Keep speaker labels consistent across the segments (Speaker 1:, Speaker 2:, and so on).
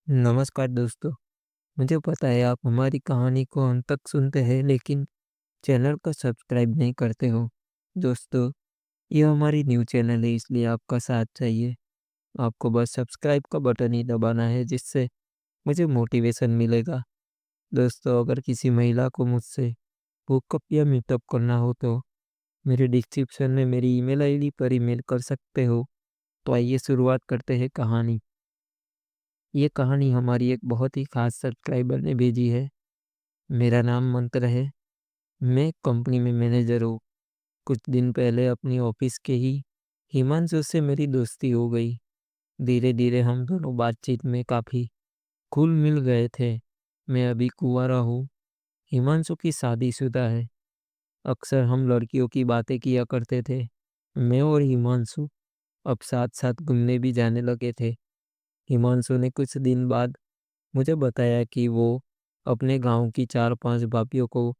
Speaker 1: नमस्कार दोस्तों। मुझे पता है आप हमारी कहानी को अंत तक सुनते हैं लेकिन चैनल को सब्सक्राइब नहीं करते हो। दोस्तों, ये हमारी न्यू चैनल है इसलिए आपका साथ चाहिए। आपको बस सब्सक्राइब का बटन ही दबाना है जिससे मुझे मोटिवेशन मिलेगा। दोस्तों, अगर किसी महिला को मुझसे हुकअप या मीटअप करना हो तो मेरे डिस्क्रिप्शन में मेरी ईमेल आईडी पर ईमेल कर सकते हो। तो आइए शुरुआत करते हैं कहानी। ये कहानी हमारी एक बहुत ही खास सब्सक्राइबर ने भेजी है। मेरा नाम मंत्र है। मैं एक कंपनी में मैनेजर हूँ। कुछ दिन पहले अपनी ऑफिस के ही हिमांशु से मेरी दोस्ती हो गई। धीरे धीरे हम दोनों बातचीत में काफ़ी घुल मिल गए थे। मैं अभी कुंवारा हूँ, हिमांशु की शादीशुदा है। अक्सर हम लड़कियों की बातें किया करते थे। मैं और हिमांशु अब साथ साथ घूमने भी जाने लगे थे। हिमांशु ने कुछ दिन बाद मुझे बताया कि वो अपने गांव की 4-5 भाभियों को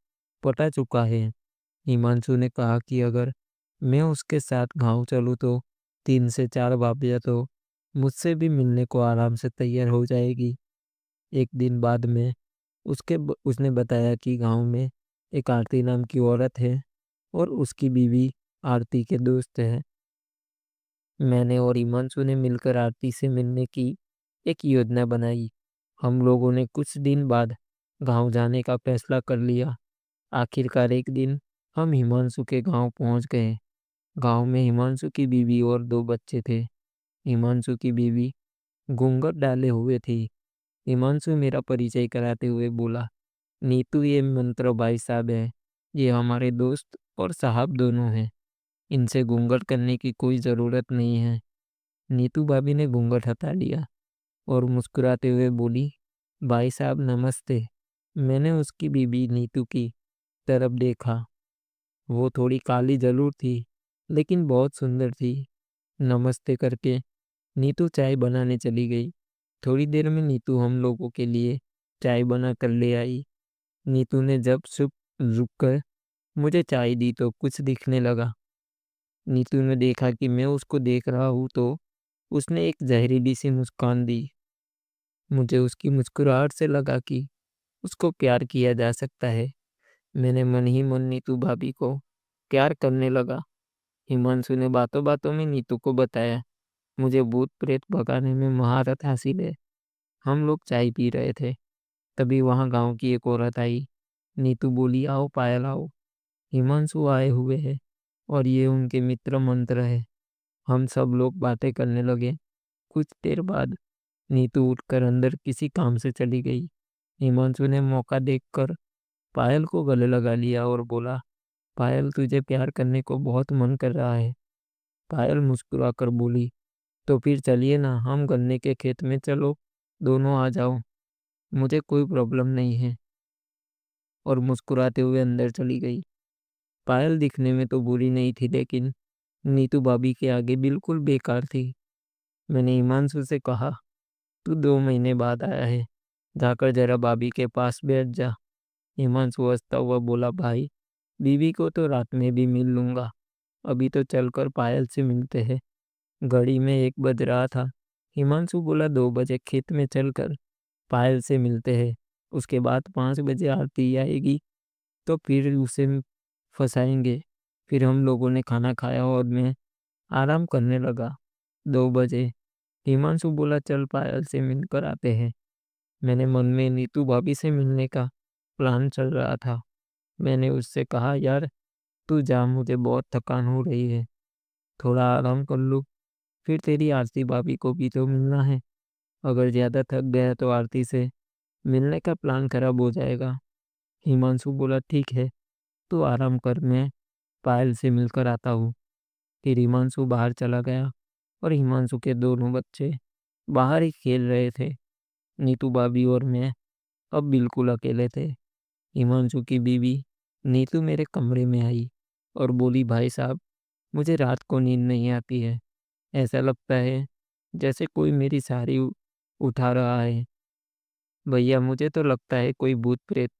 Speaker 1: पटा चुका है। हिमांशु ने कहा कि अगर मैं उसके साथ गांव चलूँ तो 3 से 4 भाभियाँ तो मुझसे भी मिलने को आराम से तैयार हो जाएगी। एक दिन बाद में उसने बताया कि गांव में एक आरती नाम की औरत है और उसकी बीवी आरती के दोस्त है। मैंने और हिमांशु ने मिलकर आरती से मिलने की एक योजना बनाई। हम लोगों ने कुछ दिन बाद गांव जाने का फैसला कर लिया। आखिरकार एक दिन हम हिमांशु के गांव पहुंच गए। गांव में हिमांशु की बीवी और 2 बच्चे थे। हिमांशु की बीवी घूंघट डाले हुए थी। हिमांशु मेरा परिचय कराते हुए बोला, नीतू ये मंत्र भाई साहब है। ये हमारे दोस्त और साहब दोनों हैं। इनसे घूंघट करने की कोई ज़रूरत नहीं है। नीतू भाभी ने घूंघट हटा लिया और मुस्कुराते हुए बोली, भाई साहब नमस्ते। मैंने उसकी बीबी नीतू की तरफ देखा। वो थोड़ी काली ज़रूर थी, लेकिन बहुत सुंदर थी। नमस्ते करके नीतू चाय बनाने चली गई। थोड़ी देर में नीतू हम लोगों के लिए चाय बना कर ले आई। नीतू ने जब चुप रुक कर मुझे चाय दी तो कुछ दिखने लगा। नीतू ने देखा कि मैं उसको देख रहा हूँ तो उसने एक जहरीली सी मुस्कान दी। मुझे उसकी मुस्कुराहट से लगा कि उसको प्यार किया जा सकता है। मैंने मन ही मन नीतू भाभी को प्यार करने लगा। हिमांशु ने बातों बातों में नीतू को बताया, मुझे भूत प्रेत भगाने में महारत हासिल है। हम लोग चाय पी रहे थे, तभी वहां गांव की एक औरत आई। नीतू बोली, आओ पायल आओ, हिमांशु आए हुए हैं और ये उनके मित्र मंत्र है। हम सब लोग बातें करने लगे। कुछ देर बाद नीतू उठकर अंदर किसी काम से चली गई। हिमांशु ने मौका देखकर पायल को गले लगा लिया और बोला, पायल तुझे प्यार करने को बहुत मन कर रहा है। पायल मुस्कुराकर बोली, तो फिर चलिए ना, हम गन्ने के खेत में चलो, दोनों आ जाओ, मुझे कोई प्रॉब्लम नहीं है। और मुस्कुराते हुए अंदर चली गई। पायल दिखने में तो बुरी नहीं थी लेकिन नीतू भाभी के आगे बिल्कुल बेकार थी। मैंने हिमांशु से कहा, तू 2 महीने बाद आया है, जाकर जरा भाभी के पास बैठ जा। हिमांशु हंसता हुआ बोला, भाई बीवी को तो रात में भी मिल लूंगा, अभी तो चलकर पायल से मिलते हैं। घड़ी में 1 बज रहा था। हिमांशु बोला, 2 बजे खेत में चलकर पायल से मिलते हैं, उसके बाद 5 बजे आरती आएगी तो फिर उसे फंसाएंगे। फिर हम लोगों ने खाना खाया और मैं आराम करने लगा। 2 बजे हिमांशु बोला, चल पायल से मिलकर आते हैं। मैंने मन में नीतू भाभी से मिलने का प्लान चल रहा था। मैंने उससे कहा, यार तू जा, मुझे बहुत थकान हो रही है, थोड़ा आराम कर लूँ। फिर तेरी आरती भाभी को भी तो मिलना है, अगर ज़्यादा थक गया तो आरती से मिलने का प्लान खराब हो जाएगा। हिमांशु बोला, ठीक है, तू आराम कर, मैं पायल से मिलकर आता हूँ। फिर हिमांशु बाहर चला गया और हिमांशु के दोनों बच्चे बाहर ही खेल रहे थे। नीतू भाभी और मैं अब बिल्कुल अकेले थे। हिमांशु की बीवी नीतू मेरे कमरे में आई और बोली, भाई साहब मुझे रात को नींद नहीं आती है। ऐसा लगता है जैसे कोई मेरी साड़ी उठा रहा है। भैया मुझे तो लगता है कोई भूत प्रेत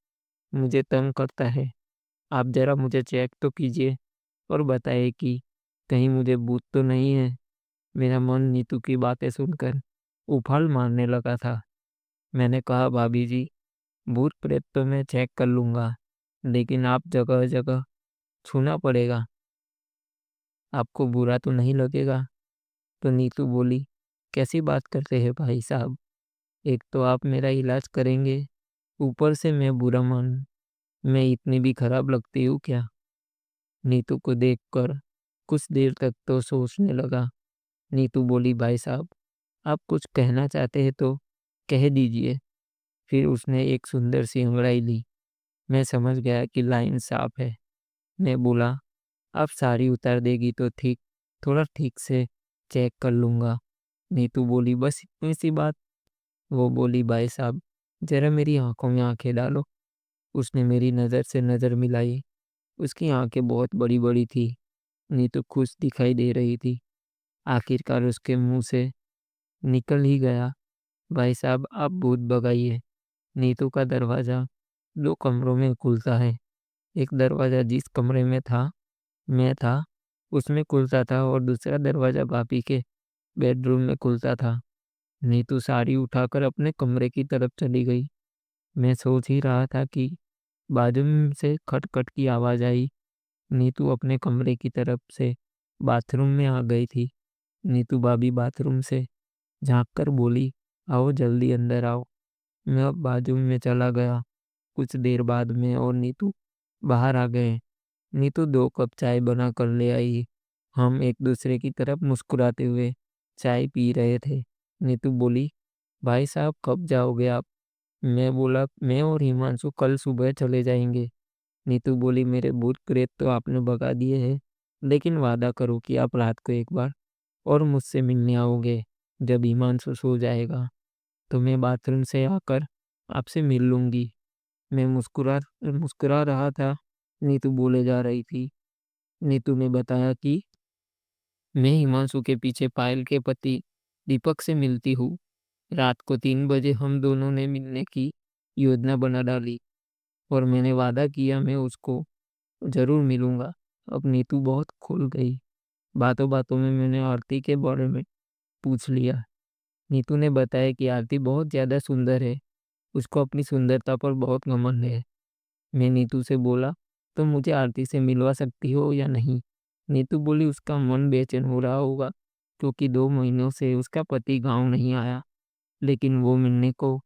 Speaker 1: मुझे तंग करता है। आप जरा मुझे चेक तो कीजिए और बताइए कि कहीं मुझे भूत तो नहीं है। मेरा मन नीतू की बातें सुनकर उफाल मारने लगा था। मैंने कहा, भाभी जी, भूत प्रेत तो मैं चेक कर लूँगा, लेकिन आप जगह-जगह छूना पड़ेगा, आपको बुरा तो नहीं लगेगा? तो नीतू बोली, कैसी बात करते हैं भाई साहब? एक तो आप मेरा इलाज करेंगे, ऊपर से मैं बुरा मान मैं इतनी भी खराब लगती हूँ क्या? नीतू को देखकर कुछ देर तक तो सोचने लगा। नीतू बोली, भाई साहब, आप कुछ कहना चाहते हैं तो कह दीजिए। फिर उसने एक सुंदर सी अंगड़ाई ली। मैं समझ गया कि लाइन साफ है। मैं बोला, आप साड़ी उतार देगी तो ठीक, थोड़ा ठीक से चेक कर लूँगा। नीतू बोली, बस इतनी सी बात? वो बोली, भाई साहब, ज़रा मेरी आँखों में आँखें डालो। उसने मेरी नज़र से नज़र मिलाई। उसकी आँखें बहुत बड़ी-बड़ी थी। नीतू खुश दिखाई दे रही थी। आखिरकार उसके मुँह से निकल ही गया, भाई साहब, आप भूत भगाइए। नीतू का दरवाज़ा 2 कमरों में खुलता है। एक दरवाज़ा जिस कमरे में मैं था, उसमें खुलता था और दूसरा दरवाज़ा भाभी के बेडरूम में खुलता था। नीतू साड़ी उठाकर अपने कमरे की तरफ चली गई। मैं सोच ही रहा था कि बाजू में से खट-खट की आवाज़ आई। नीतू अपने कमरे की तरफ से बाथरूम में आ गई थी। नीतू भाभी बाथरूम से झाँक कर बोली, आओ जल्दी अंदर आओ। मैं अब बाथरूम में चला गया। कुछ देर बाद मैं और नीतू बाहर आ गए। नीतू 2 कप चाय बना कर ले आई। हम एक दूसरे की तरफ मुस्कुराते हुए चाय पी रहे थे। नीतू बोली, भाई साहब, कब जाओगे आप? मैं बोला, मैं और हिमांशु कल सुबह चले जाएंगे। नीतू बोली, मेरे भूत प्रेत तो आपने भगा दिए हैं, लेकिन वादा करो कि आप रात को एक बार और मुझसे मिलने आओगे। जब हिमांशु सो जाएगा तो मैं बाथरूम से आकर आपसे मिल लूंगी। मैं मुस्कुरा रहा था। नीतू बोले जा रही थी। नीतू ने बताया कि मैं हिमांशु के पीछे पायल के पति दीपक से मिलती हूँ। रात को 3 बजे हम दोनों ने मिलने की योजना बना डाली और मैंने वादा किया मैं उसको ज़रूर मिलूँगा। अब नीतू बहुत खुल गई। बातों-बातों में मैंने आरती के बारे में पूछ लिया। नीतू ने बताया कि आरती बहुत ज़्यादा सुंदर है, उसको अपनी सुंदरता पर बहुत घमंड है। मैं नीतू से बोला, तुम मुझे आरती से मिलवा सकती हो या नहीं? नीतू बोली, उसका मन बेचैन हो रहा होगा क्योंकि 2 महीनों से उसका पति गाँव नहीं आया, लेकिन वो मिलने को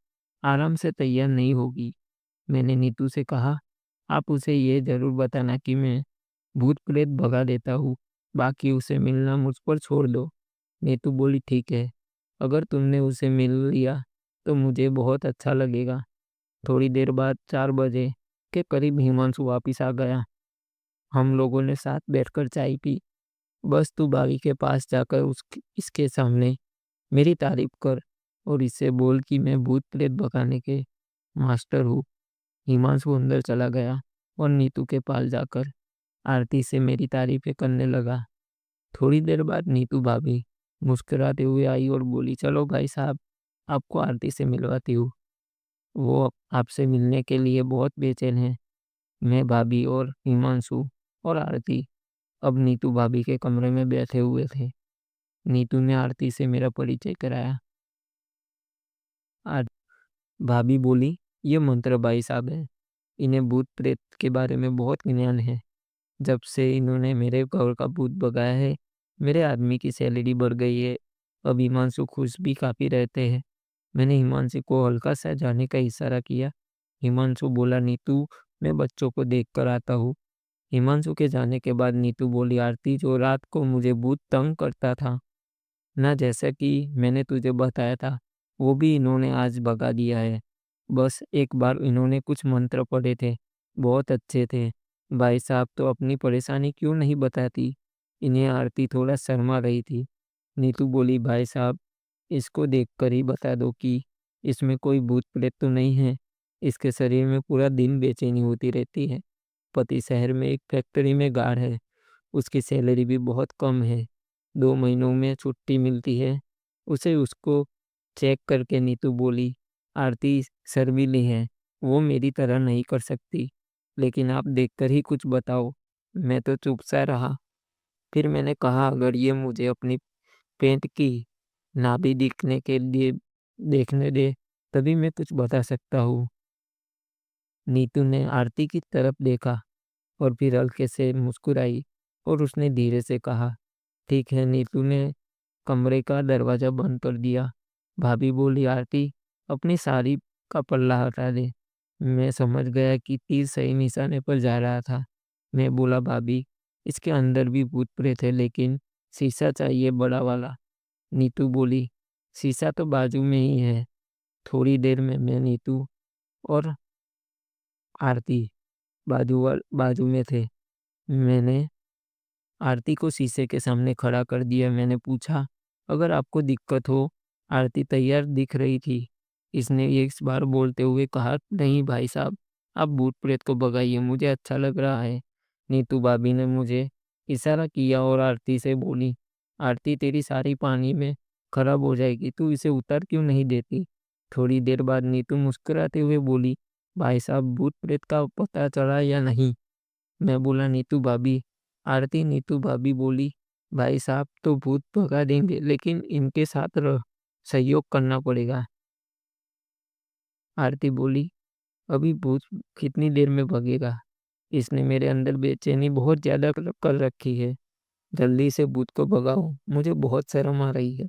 Speaker 1: आराम से तैयार नहीं होगी। मैंने नीतू से कहा, आप उसे ये ज़रूर बताना कि मैं भूत-प्रेत भगा देता हूँ, बाकी उसे मिलना मुझ पर छोड़ दो। नीतू बोली, ठीक है, अगर तुमने उसे मिल लिया तो मुझे बहुत अच्छा लगेगा। थोड़ी देर बाद 4 बजे के करीब हिमांशु वापिस आ गया। हम लोगों ने साथ बैठकर चाय पी। बस तू भाभी के पास जाकर इसके सामने मेरी तारीफ कर और इससे बोल कि मैं भूत-प्रेत भगाने के मास्टर हूँ। हिमांशु अंदर चला गया और नीतू के पास जाकर आरती से मेरी तारीफ़ें करने लगा। थोड़ी देर बाद नीतू भाभी मुस्कुराते हुए आई और बोली, चलो भाई साहब, आपको आरती से मिलवाती हूँ। वो आपसे मिलने के लिए बहुत बेचैन है। मैं, भाभी और हिमांशु और आरती अब नीतू भाभी के कमरे में बैठे हुए थे। नीतू ने आरती से मेरा परिचय कराया। आर भाभी बोली, ये मंत्र भाई साहब है। इन्हें भूत प्रेत के बारे में बहुत ज्ञान है। जब से इन्होंने मेरे घर का भूत भगाया है, मेरे आदमी की सैलरी बढ़ गई है। अब हिमांशु खुश भी काफ़ी रहते हैं। मैंने हिमांशु को हल्का सा जाने का इशारा किया। हिमांशु बोला, नीतू, मैं बच्चों को देख कर आता हूँ। हिमांशु के जाने के बाद नीतू बोली, आरती, जो रात को मुझे भूत तंग करता था ना, जैसा कि मैंने तुझे बताया था, वो भी इन्होंने आज भगा दिया है। बस एक बार इन्होंने कुछ मंत्र पढ़े थे, बहुत अच्छे थे। भाई साहब तो अपनी परेशानी क्यों नहीं बताती? इन्हें आरती थोड़ा शर्मा रही थी। नीतू बोली, भाई साहब, इसको देखकर ही बता दो कि इसमें कोई भूत प्रेत तो नहीं है। इसके शरीर में पूरा दिन बेचैनी होती रहती है। पति शहर में एक फैक्ट्री में गार्ड है। उसकी सैलरी भी बहुत कम है। 2 महीनों में छुट्टी मिलती है। उसे उसको चेक करके नीतू बोली, आरती शर्मीली है, वो मेरी तरह नहीं कर सकती। लेकिन आप देखकर ही कुछ बताओ। मैं तो चुप सा रहा। फिर मैंने कहा, अगर ये मुझे अपनी पैंट की नाभि देखने दे, तभी मैं कुछ बता सकता हूँ। नीतू ने आरती की तरफ देखा और फिर हल्के से मुस्कुराई और उसने धीरे से कहा, ठीक है। नीतू ने कमरे का दरवाज़ा बंद कर दिया। भाभी बोली, आरती अपनी साड़ी का पल्ला हटा दे। मैं समझ गया कि तीर सही निशाने पर जा रहा था। मैं बोला, भाभी इसके अंदर भी भूत प्रेत है, लेकिन शीशा चाहिए बड़ा वाला। नीतू बोली, शीशा तो बाजू में ही है। थोड़ी देर में मैं, नीतू और आरती बाजू में थे। मैंने आरती को शीशे के सामने खड़ा कर दिया। मैंने पूछा, अगर आपको दिक्कत हो। आरती तैयार दिख रही थी। इसने एक बार बोलते हुए कहा, नहीं भाई साहब, आप भूत प्रेत को भगाइए, मुझे अच्छा लग रहा है। नीतू भाभी ने मुझे इशारा किया और आरती से बोली, आरती तेरी सारी पानी में खराब हो जाएगी, तू इसे उतार क्यों नहीं देती। थोड़ी देर बाद नीतू मुस्कुराते हुए बोली, भाई साहब भूत प्रेत का पता चला या नहीं। मैं बोला, नीतू भाभी। आरती नीतू भाभी बोली, भाई साहब तो भूत भगा देंगे, लेकिन इनके साथ सहयोग करना पड़ेगा। आरती बोली, अभी भूत कितनी देर में भगेगा। इसने मेरे अंदर बेचैनी बहुत ज्यादा कर रखी है। जल्दी से भूत को भगाओ, मुझे बहुत शर्म आ रही है।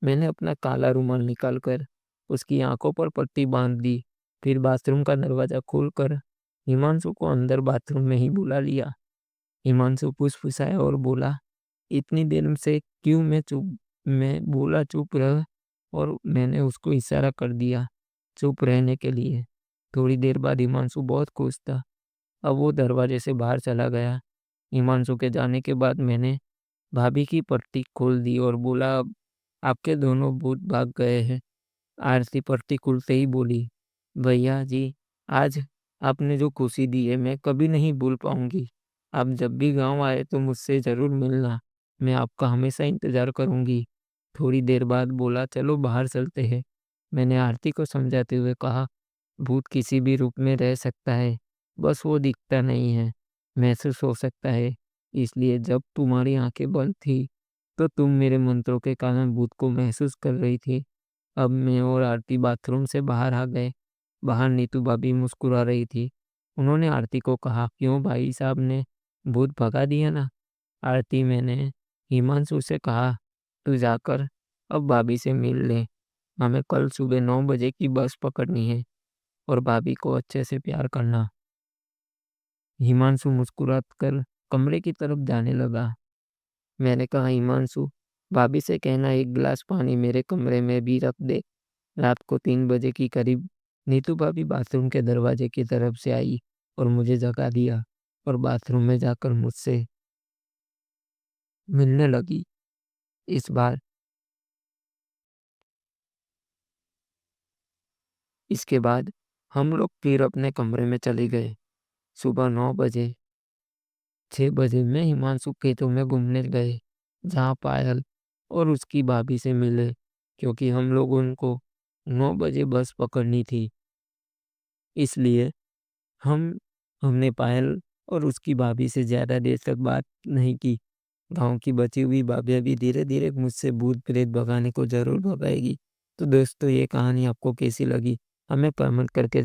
Speaker 1: मैंने अपना काला रुमाल निकालकर उसकी आंखों पर पट्टी बांध दी। फिर बाथरूम का दरवाजा खोलकर हिमांशु को अंदर बाथरूम में ही बुला लिया। हिमांशु फुसफुसाया और बोला, इतनी देर से क्यों। मैं बोला, चुप रह। और मैंने उसको इशारा कर दिया चुप रहने के लिए। थोड़ी देर बाद हिमांशु बहुत खुश था। अब वो दरवाजे से बाहर चला गया। हिमांशु के जाने के बाद मैंने भाभी की पट्टी खोल दी और बोला, अब आपके दोनों भूत भाग गए हैं। आरती पट्टी खुलते ही बोली, भैया जी, आज आपने जो खुशी दी है मैं कभी नहीं भूल पाऊंगी। आप जब भी गांव आए तो मुझसे ज़रूर मिलना। मैं आपका हमेशा इंतज़ार करूंगी। थोड़ी देर बाद बोला, चलो बाहर चलते हैं। मैंने आरती को समझाते हुए कहा, भूत किसी भी रूप में रह सकता है, बस वो दिखता नहीं है, महसूस हो सकता है। इसलिए जब तुम्हारी आंखें बंद थी तो तुम मेरे मंत्रों के कारण भूत को महसूस कर रही थी। अब मैं और आरती बाथरूम से बाहर आ गए। बाहर नीतू भाभी मुस्कुरा रही थी। उन्होंने आरती को कहा, क्यों भाई साहब ने भूत भगा दिया ना। आरती, मैंने हिमांशु से कहा, तू जाकर अब भाभी से मिल ले। हमें कल सुबह 9 बजे की बस पकड़नी है और भाभी को अच्छे से प्यार करना। हिमांशु मुस्कुराकर कमरे की तरफ जाने लगा। मैंने कहा, हिमांशु भाभी से कहना एक गिलास पानी मेरे कमरे में भी रख दे। रात को 3 बजे के करीब नीतू भाभी बाथरूम के दरवाजे की तरफ से आई और मुझे जगा दिया और बाथरूम में जाकर मुझसे मिलने लगी। इस बार इसके बाद हम लोग फिर अपने कमरे में चले गए। सुबह 9 बजे, 6 बजे में हिमांशु खेतों में घूमने गए, जहाँ पायल और उसकी भाभी से मिले, क्योंकि हम लोगों को 9 बजे बस पकड़नी थी। इसलिए हम हमने पायल और उसकी भाभी से ज़्यादा देर तक बात नहीं की। गाँव की बची हुई भाभी अभी धीरे-धीरे मुझसे भूत-प्रेत भगाने को ज़रूर भगाएगी। तो दोस्तों, ये कहानी आपको कैसी लगी? हमें कमेंट करके